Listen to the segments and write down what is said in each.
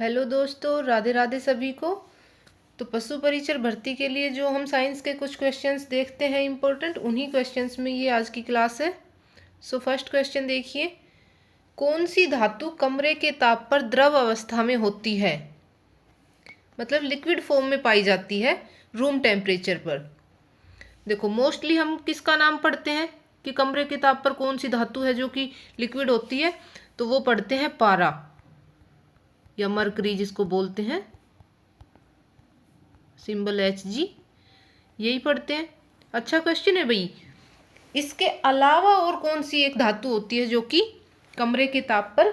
Hello दोस्तों, राधे राधे सभी को। तो पशु परिचर भर्ती के लिए जो हम साइंस के कुछ क्वेश्चंस देखते हैं इम्पोर्टेंट, उन्हीं क्वेश्चंस में ये आज की क्लास है। सो फर्स्ट क्वेश्चन देखिए, कौन सी धातु कमरे के ताप पर द्रव अवस्था में होती है, मतलब लिक्विड फॉर्म में पाई जाती है रूम टेम्परेचर पर। देखो, मोस्टली हम किसका नाम पढ़ते हैं कि कमरे के ताप पर कौन सी धातु है जो कि लिक्विड होती है, तो वो पढ़ते हैं पारा या मरकरी जिसको बोलते हैं, सिंबल Hg, यही पढ़ते हैं। अच्छा क्वेश्चन है भाई। इसके अलावा और कौन सी एक धातु होती है जो कि कमरे के ताप पर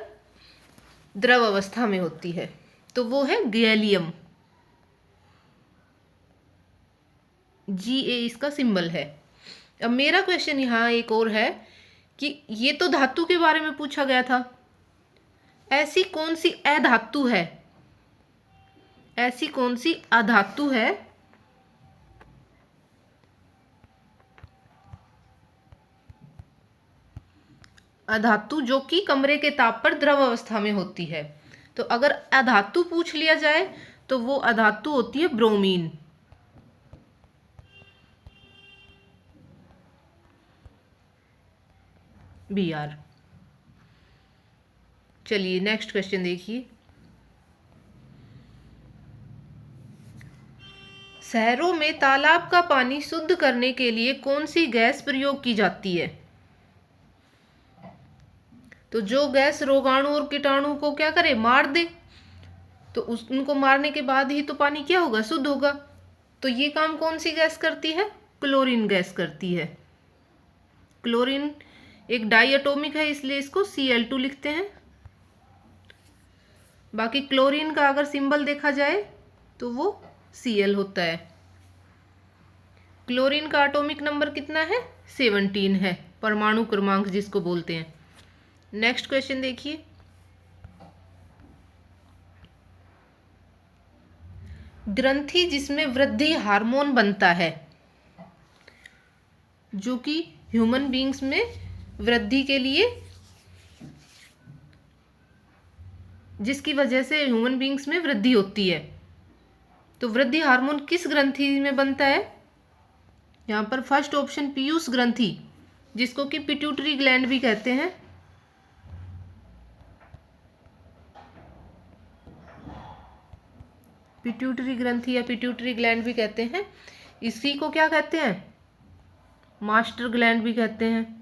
द्रव अवस्था में होती है, तो वो है गैलियम। Ga इसका सिंबल है। अब मेरा क्वेश्चन यहाँ एक और है कि ये तो धातु के बारे में पूछा गया था, ऐसी कौन सी अधातु है, ऐसी कौन सी अधातु है अधातु जो कि कमरे के ताप पर द्रव अवस्था में होती है। तो अगर अधातु पूछ लिया जाए तो वो अधातु होती है ब्रोमीन। Br। चलिए नेक्स्ट क्वेश्चन देखिए, शहरों में तालाब का पानी शुद्ध करने के लिए कौन सी गैस प्रयोग की जाती है। तो जो गैस रोगाणु और कीटाणु को क्या करे, मार दे, तो उनको मारने के बाद ही तो पानी क्या होगा, शुद्ध होगा। तो ये काम कौन सी गैस करती है, क्लोरीन गैस करती है। क्लोरीन एक डाई एटॉमिक है, इसलिए इसको Cl2 लिखते हैं। बाकी क्लोरीन का अगर सिंबल देखा जाए तो वो Cl होता है। क्लोरीन का एटॉमिक नंबर कितना है, 17 है, परमाणु क्रमांक जिसको बोलते हैं। नेक्स्ट क्वेश्चन देखिए, ग्रंथि जिसमें वृद्धि हार्मोन बनता है, जो कि ह्यूमन बीइंग्स में वृद्धि के लिए, जिसकी वजह से ह्यूमन बीइंग्स में वृद्धि होती है, तो वृद्धि हार्मोन किस ग्रंथि में बनता है। यहाँ पर फर्स्ट ऑप्शन पीयूष ग्रंथि, जिसको कि पिट्यूटरी ग्लैंड भी कहते हैं। पिट्यूटरी ग्रंथि या पिट्यूटरी ग्लैंड भी कहते हैं। इसी को क्या कहते हैं, मास्टर ग्लैंड भी कहते हैं।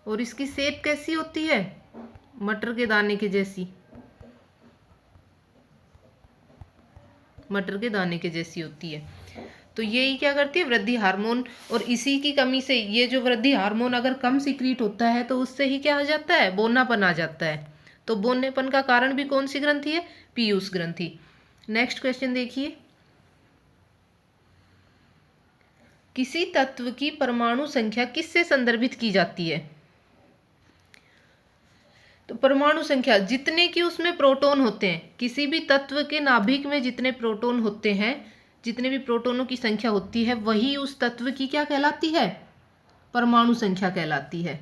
और इसकी शेप कैसी होती है, मटर के दाने के जैसी, मटर के दाने के जैसी होती है। तो यही क्या करती है, वृद्धि हार्मोन। और इसी की कमी से ये जो वृद्धि हार्मोन अगर कम सिक्रीट होता है तो उससे ही क्या आ जाता है, बोनापन आ जाता है। तो बोनेपन का कारण भी कौन सी ग्रंथि है, पीयूष ग्रंथि। नेक्स्ट क्वेश्चन देखिए, किसी तत्व की परमाणु संख्या किससे संदर्भित की जाती है। तो परमाणु संख्या, जितने की उसमें प्रोटॉन होते हैं, किसी भी तत्व के नाभिक में जितने प्रोटॉन होते हैं, जितने भी प्रोटॉनों की संख्या होती है, वही उस तत्व की क्या कहलाती है, परमाणु संख्या कहलाती है।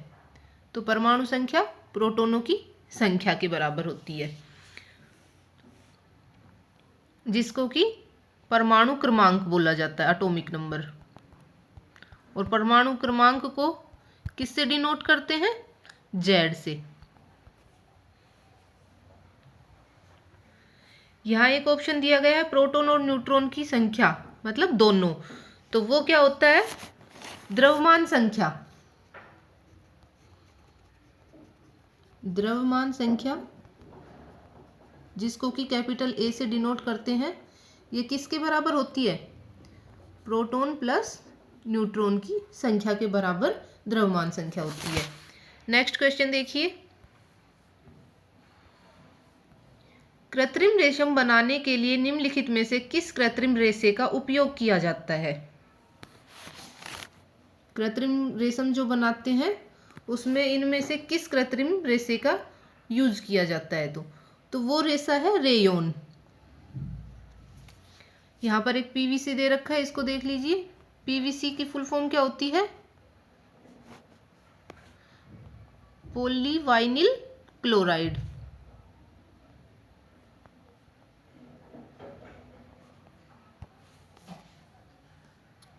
तो परमाणु संख्या प्रोटॉनों की संख्या के बराबर होती है, जिसको कि परमाणु क्रमांक बोला जाता है, एटॉमिक नंबर। और परमाणु क्रमांक को किससे डिनोट करते हैं, Z से। यहाँ एक ऑप्शन दिया गया है प्रोटॉन और न्यूट्रॉन की संख्या, मतलब दोनों, तो वो क्या होता है, द्रव्यमान संख्या। द्रव्यमान संख्या, जिसको कि कैपिटल A से डिनोट करते हैं, ये किसके बराबर होती है, प्रोटॉन प्लस न्यूट्रॉन की संख्या के बराबर द्रव्यमान संख्या होती है। नेक्स्ट क्वेश्चन देखिए, कृत्रिम रेशम बनाने के लिए निम्नलिखित में से किस कृत्रिम रेशे का उपयोग किया जाता है। कृत्रिम रेशम जो बनाते हैं उसमें इनमें से किस कृत्रिम रेशे का यूज किया जाता है, तो वो रेशा है रेयोन। यहाँ पर एक पीवीसी दे रखा है, इसको देख लीजिए। पीवीसी की फुल फॉर्म क्या होती है, पॉलीवाइनिल क्लोराइड।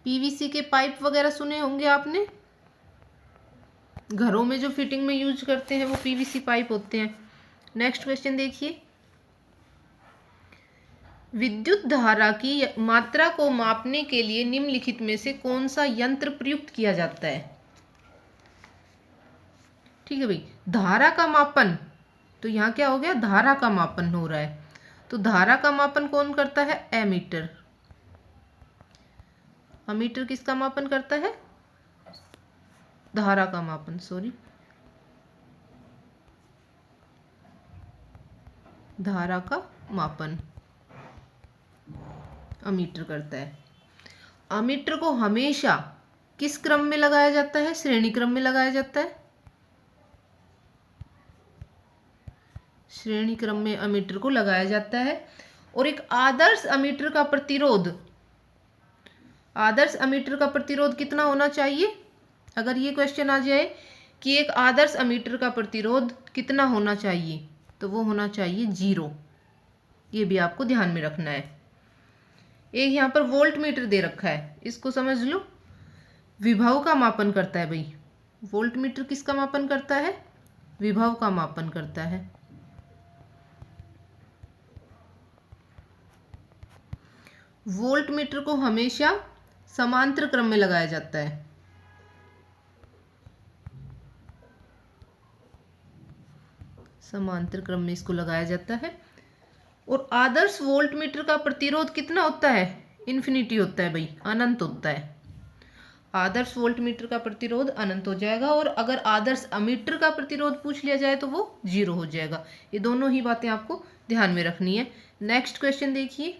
पीवीसी के पाइप वगैरह सुने होंगे आपने, घरों में जो फिटिंग में यूज करते हैं वो पीवीसी पाइप होते हैं। नेक्स्ट क्वेश्चन देखिए, विद्युत धारा की मात्रा को मापने के लिए निम्नलिखित में से कौन सा यंत्र प्रयुक्त किया जाता है? ठीक है भाई, धारा का मापन, तो यहाँ क्या हो गया, धारा का मापन हो रहा है, तो धारा का मापन कौन करता है? एमीटर। अमीटर किसका मापन करता है? धारा का मापन, सॉरी, धारा का मापन अमीटर करता है। अमीटर को हमेशा किस क्रम में लगाया जाता है? श्रेणी क्रम में लगाया जाता है। श्रेणी क्रम में अमीटर को लगाया जाता है। और एक आदर्श अमीटर का प्रतिरोध, आदर्श अमीटर का प्रतिरोध कितना होना चाहिए? अगर ये क्वेश्चन आ जाए कि एक आदर्श अमीटर का प्रतिरोध कितना होना चाहिए, तो वो होना चाहिए 0। ये भी आपको ध्यान में रखना है। एक यहाँ पर वोल्ट मीटर दे रखा है, इसको समझ लो, विभव का मापन करता है भाई। वोल्ट मीटर किसका मापन करता है? विभव का मापन करता है। वोल्ट मीटर को हमेशा समांतर क्रम में लगाया जाता है। समांतर क्रम में इसको लगाया जाता है। और आदर्श वोल्ट मीटर का प्रतिरोध कितना होता है? इन्फिनिटी होता है भाई, अनंत होता है। आदर्श वोल्ट मीटर का प्रतिरोध अनंत हो जाएगा। और अगर आदर्श अमीटर का प्रतिरोध पूछ लिया जाए तो वो 0 हो जाएगा। ये दोनों ही बातें आपको ध्यान में रखनी है। नेक्स्ट क्वेश्चन देखिए,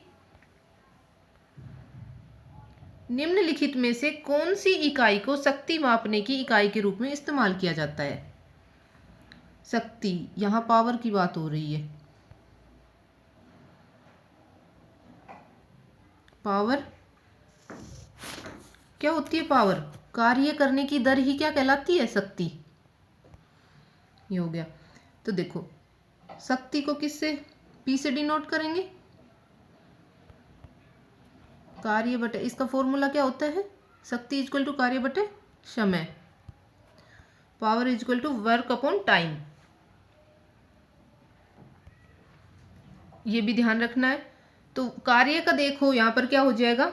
निम्नलिखित में से कौन सी इकाई को शक्ति मापने की इकाई के रूप में इस्तेमाल किया जाता है? शक्ति, यहाँ पावर की बात हो रही है। पावर क्या होती है? पावर, कार्य करने की दर ही क्या कहलाती है? शक्ति। ये हो गया। तो देखो, शक्ति को किससे, P से डिनोट करेंगे? कार्य बटे, इसका फॉर्मूला क्या होता है? शक्ति इक्वल टू कार्य बटे समय, power equal to work upon time. ये भी ध्यान रखना है। तो कार्य का देखो यहाँ पर क्या हो जाएगा,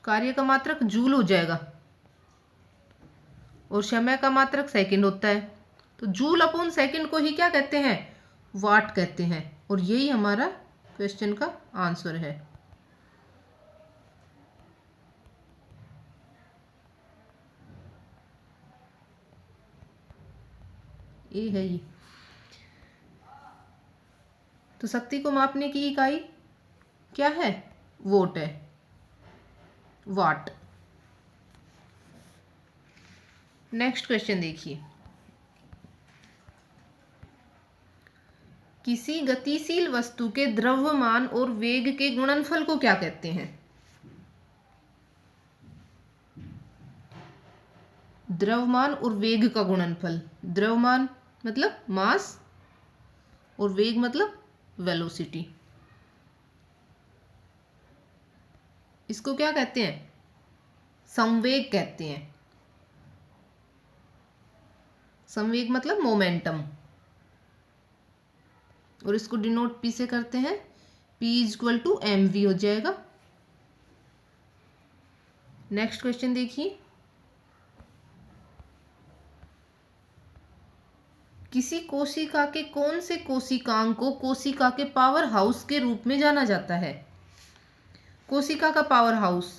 कार्य का मात्रक जूल हो जाएगा और समय का मात्रक सेकंड होता है। तो जूल अपॉन सेकंड को ही क्या कहते हैं? वाट कहते हैं। और यही हमारा क्वेश्चन का आंसर है। ये है ये। तो शक्ति को मापने की इकाई क्या है? वोट है, वाट। नेक्स्ट क्वेश्चन देखिए, किसी गतिशील वस्तु के द्रव्यमान और वेग के गुणनफल को क्या कहते हैं? द्रव्यमान और वेग का गुणनफल। द्रव्यमान मतलब मास और वेग मतलब वेलोसिटी। इसको क्या कहते हैं? संवेग कहते हैं। संवेग मतलब मोमेंटम। और इसको डिनोट P से करते हैं, P इक्वल टू mv हो जाएगा। नेक्स्ट क्वेश्चन देखिए, किसी कोशिका के कौन से कोशिकांग को कोशिका के पावर हाउस के रूप में जाना जाता है? कोशिका का power house,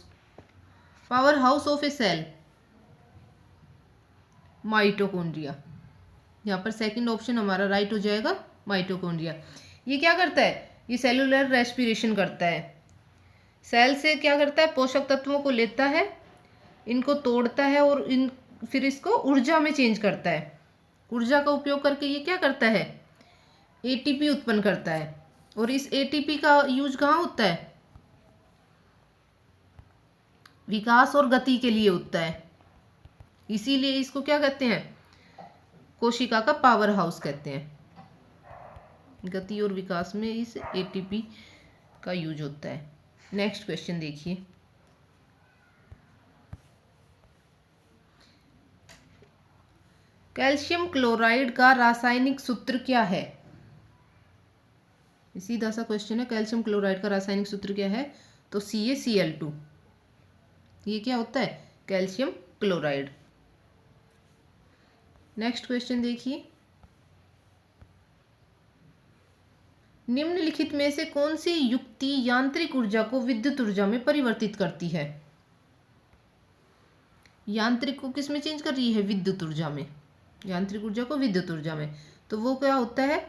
power house of a cell, mitochondria. यहाँ पर सेकंड ऑप्शन हमारा राइट हो जाएगा, माइटोकॉन्ड्रिया। ये क्या करता है? ये सेलुलर रेस्पिरेशन करता है। सेल से क्या करता है? पोषक तत्वों को लेता है, इनको तोड़ता है और फिर इसको ऊर्जा में चेंज करता है। ऊर्जा का उपयोग करके ये क्या करता है? एटीपी उत्पन्न करता है। और इस एटीपी का यूज कहाँ होता है? विकास और गति के लिए होता है। इसीलिए इसको क्या कहते हैं, कोशिका का पावर हाउस कहते हैं। गति और विकास में इस एटीपी का यूज होता है। नेक्स्ट क्वेश्चन देखिए, कैल्शियम क्लोराइड का रासायनिक सूत्र क्या है। सीधा सा क्वेश्चन है, कैल्शियम क्लोराइड का रासायनिक सूत्र क्या है, तो CaCl2। ये क्या होता है, कैल्शियम क्लोराइड। नेक्स्ट क्वेश्चन देखिए, निम्नलिखित में से कौन सी युक्ति यांत्रिक ऊर्जा को विद्युत ऊर्जा में परिवर्तित करती है। यांत्रिक को किस में चेंज कर रही है, विद्युत ऊर्जा में, यांत्रिक ऊर्जा को विद्युत ऊर्जा में। तो वो क्या होता है,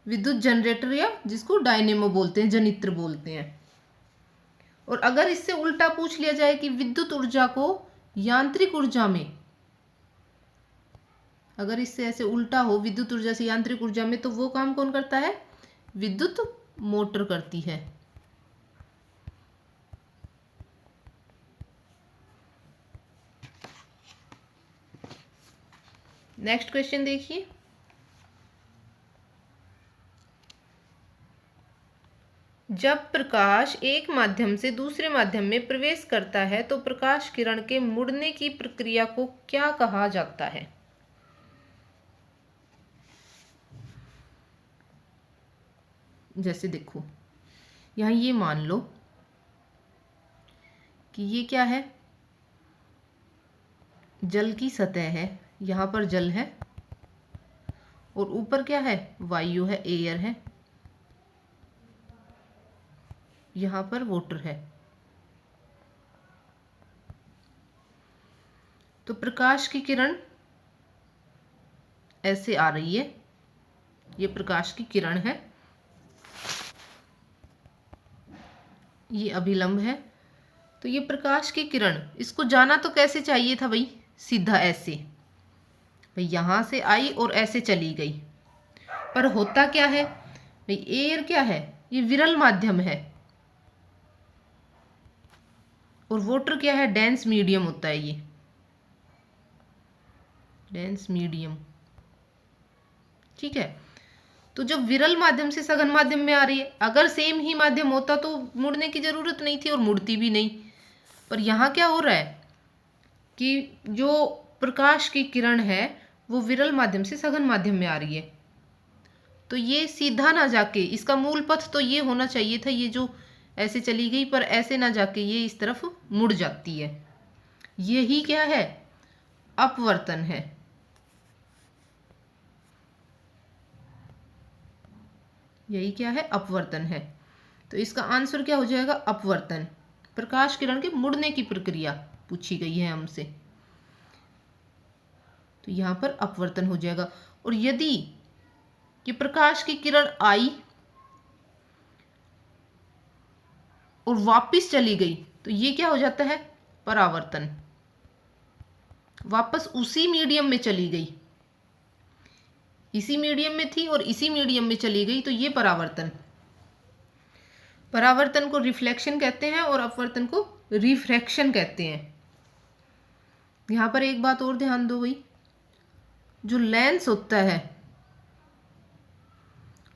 विद्युत जनरेटर, या जिसको डायनेमो बोलते हैं, जनित्र बोलते हैं। और अगर इससे उल्टा पूछ लिया जाए कि विद्युत ऊर्जा को यांत्रिक ऊर्जा में, अगर इससे ऐसे उल्टा हो विद्युत ऊर्जा से यांत्रिक ऊर्जा में, तो वो काम कौन करता है, विद्युत मोटर करती है। नेक्स्ट क्वेश्चन देखिए, जब प्रकाश एक माध्यम से दूसरे माध्यम में प्रवेश करता है तो प्रकाश किरण के मुड़ने की प्रक्रिया को क्या कहा जाता है। जैसे देखो, यहाँ ये मान लो कि ये क्या है, जल की सतह है, यहाँ पर जल है और ऊपर क्या है, वायु है, एयर है, यहाँ पर वाटर है। तो प्रकाश की किरण ऐसे आ रही है, ये प्रकाश की किरण है, ये अभिलंब है। तो ये प्रकाश की किरण, इसको जाना तो कैसे चाहिए था भाई, सीधा ऐसे, भाई यहां से आई और ऐसे चली गई। पर होता क्या है भाई, एयर क्या है, ये विरल माध्यम है, और वाटर क्या है, डेंस मीडियम होता है, ये डेंस मीडियम, ठीक है। तो जब विरल माध्यम से सघन माध्यम में आ रही है, अगर सेम ही माध्यम होता तो मुड़ने की जरूरत नहीं थी और मुड़ती भी नहीं। पर यहाँ क्या हो रहा है कि जो प्रकाश की किरण है वो विरल माध्यम से सघन माध्यम में आ रही है, तो ये सीधा ना जाके, इसका मूल पथ तो ये होना चाहिए था, ये जो ऐसे चली गई, पर ऐसे ना जाके ये इस तरफ मुड़ जाती है। यही क्या है, अपवर्तन है। यही क्या है, अपवर्तन है। तो इसका आंसर क्या हो जाएगा, अपवर्तन। प्रकाश किरण के मुड़ने की प्रक्रिया पूछी गई है हमसे, तो यहां पर अपवर्तन हो जाएगा। और यदि ये प्रकाश की किरण आई और वापस चली गई तो ये क्या हो जाता है, परावर्तन। वापस उसी मीडियम में चली गई, इसी मीडियम में थी और इसी मीडियम में चली गई, तो ये परावर्तन। परावर्तन को रिफ्लेक्शन कहते हैं और अपवर्तन को रिफ्रैक्शन कहते हैं। यहां पर एक बात और ध्यान दो भाई, जो लेंस होता है,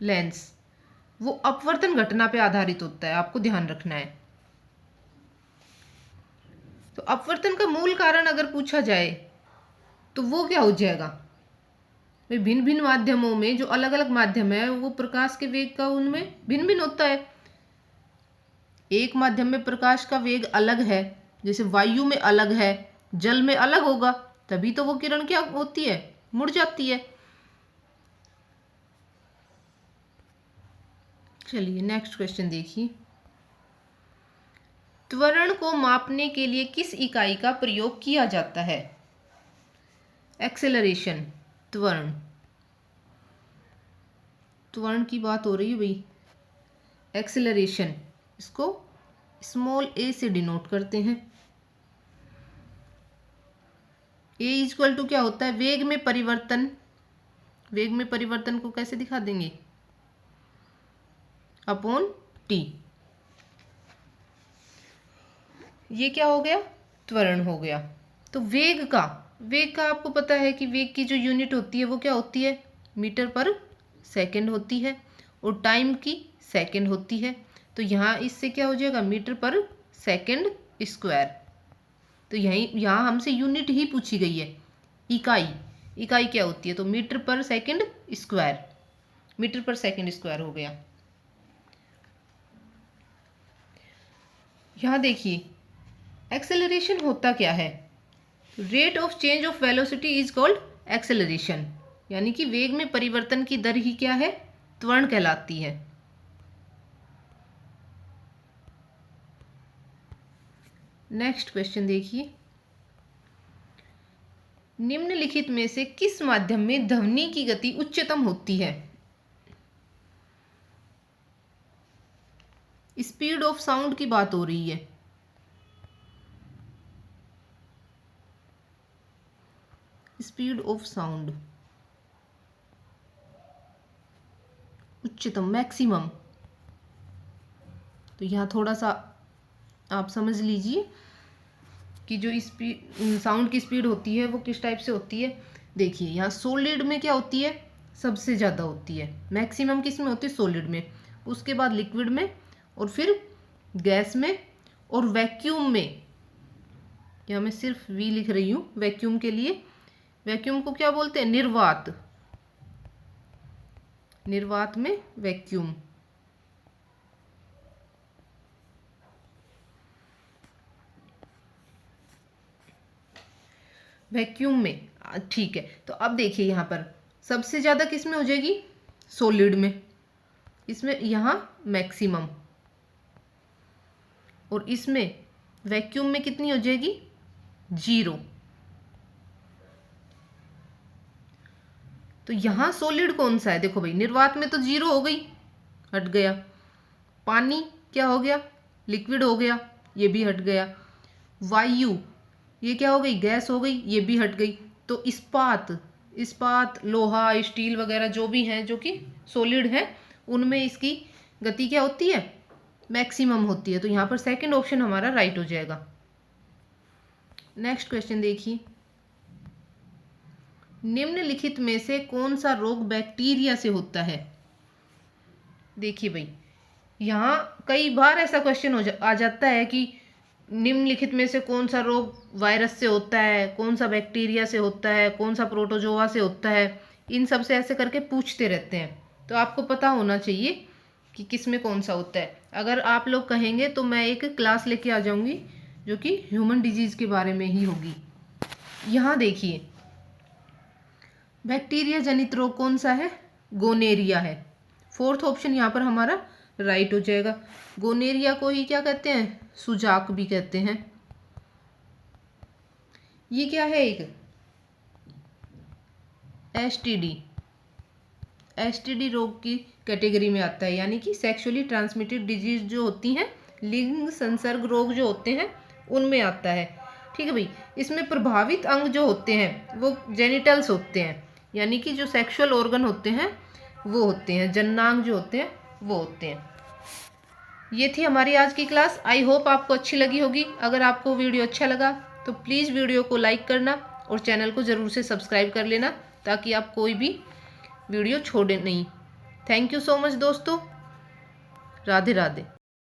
लेंस वो अपवर्तन घटना पे आधारित होता है, आपको ध्यान रखना है। तो अपवर्तन का मूल कारण अगर पूछा जाए तो वो क्या हो जाएगा, भिन्न भिन्न माध्यमों में जो अलग अलग माध्यम है वो प्रकाश के वेग का उनमें भिन्न भिन्न होता है। एक माध्यम में प्रकाश का वेग अलग है, जैसे वायु में अलग है, जल में अलग होगा, तभी तो वो किरण क्या होती है, मुड़ जाती है। चलिए नेक्स्ट क्वेश्चन देखिए, त्वरण को मापने के लिए किस इकाई का प्रयोग किया जाता है। एक्सेलरेशन, त्वरण, त्वरण की बात हो रही है भाई। एक्सेलरेशन, इसको स्मॉल ए से डिनोट करते हैं। ए इक्वल टू क्या होता है, वेग में परिवर्तन। वेग में परिवर्तन को कैसे दिखा देंगे, अपॉन टी। ये क्या हो गया, त्वरण हो गया। तो वेग का वेग का आपको पता है कि वेग की जो यूनिट होती है वो क्या होती है, मीटर पर सेकंड होती है, और टाइम की सेकंड होती है। तो यहाँ इससे क्या हो जाएगा, मीटर पर सेकंड स्क्वायर। तो यहाँ हमसे यूनिट ही पूछी गई है, इकाई। इकाई क्या होती है, तो मीटर पर सेकंड स्क्वायर, मीटर पर सेकंड स्क्वायर हो गया। यहाँ देखिए एक्सेलरेशन होता क्या है, rate of change of velocity is called acceleration, यानी कि वेग में परिवर्तन की दर ही क्या है, त्वरण कहलाती है। नेक्स्ट क्वेश्चन देखिए, निम्नलिखित में से किस माध्यम में ध्वनि की गति उच्चतम होती है। स्पीड ऑफ साउंड की बात हो रही है। स्पीड ऑफ साउंड उच्चतम, मैक्सिमम। तो यहाँ थोड़ा सा आप समझ लीजिए कि जो स्पीड, साउंड की स्पीड होती है वो किस टाइप से होती है। देखिए यहाँ सॉलिड में क्या होती है, सबसे ज़्यादा होती है। मैक्सिमम किस में होती है, सॉलिड में, उसके बाद लिक्विड में, और फिर गैस में, और वैक्यूम में। यहाँ मैं सिर्फ वी लिख रही हूँ वैक्यूम के लिए। वैक्यूम को क्या बोलते हैं, निर्वात। निर्वात में वैक्यूम। वैक्यूम में, ठीक है। तो अब देखिए यहाँ पर सबसे ज़्यादा किस में हो जाएगी, सॉलिड में। इसमें यहाँ मैक्सिमम, और इसमें वैक्यूम में कितनी हो जाएगी, 0। तो यहाँ सॉलिड कौन सा है, देखो भाई निर्वात में तो 0 हो गई, हट गया। पानी क्या हो गया, लिक्विड हो गया, ये भी हट गया। वायु ये क्या हो गई, गैस हो गई, ये भी हट गई। तो इस्पात, लोहा, स्टील वगैरह जो भी हैं, जो कि सॉलिड है, उनमें इसकी गति क्या होती है, मैक्सिमम होती है। तो यहाँ पर सेकंड ऑप्शन हमारा राइट हो जाएगा। नेक्स्ट क्वेश्चन देखिए, निम्नलिखित में से कौन सा रोग बैक्टीरिया से होता है। देखिए भाई यहाँ कई बार ऐसा क्वेश्चन आ जाता है कि निम्नलिखित में से कौन सा रोग वायरस से होता है, कौन सा बैक्टीरिया से होता है, कौन सा प्रोटोजोआ से होता है। इन सब से ऐसे करके पूछते रहते हैं, तो आपको पता होना चाहिए कि किस में कौन सा होता है। अगर आप लोग कहेंगे तो मैं एक क्लास लेके आ जाऊंगी जो कि ह्यूमन डिजीज के बारे में ही होगी। यहाँ देखिए बैक्टीरिया जनित रोग कौन सा है, गोनेरिया है। फोर्थ ऑप्शन यहाँ पर हमारा राइट हो जाएगा। गोनेरिया को ही क्या कहते हैं, सुजाक भी कहते हैं। ये क्या है, एक एसटीडी रोग की कैटेगरी में आता है, यानी कि सेक्सुअली ट्रांसमिटेड डिजीज जो होती हैं, लिंग संसर्ग रोग जो होते हैं, उनमें आता है। ठीक है भाई, इसमें प्रभावित अंग जो होते हैं वो जेनिटल्स होते हैं, यानी कि जो सेक्सुअल ऑर्गन होते हैं वो होते हैं, जननांग जो होते हैं वो होते हैं। ये थी हमारी आज की क्लास। आई होप आपको अच्छी लगी होगी। अगर आपको वीडियो अच्छा लगा तो प्लीज़ वीडियो को लाइक करना और चैनल को ज़रूर से सब्सक्राइब कर लेना, ताकि आप कोई भी वीडियो छोड़े नहीं। थैंक यू सो मच दोस्तों। राधे राधे।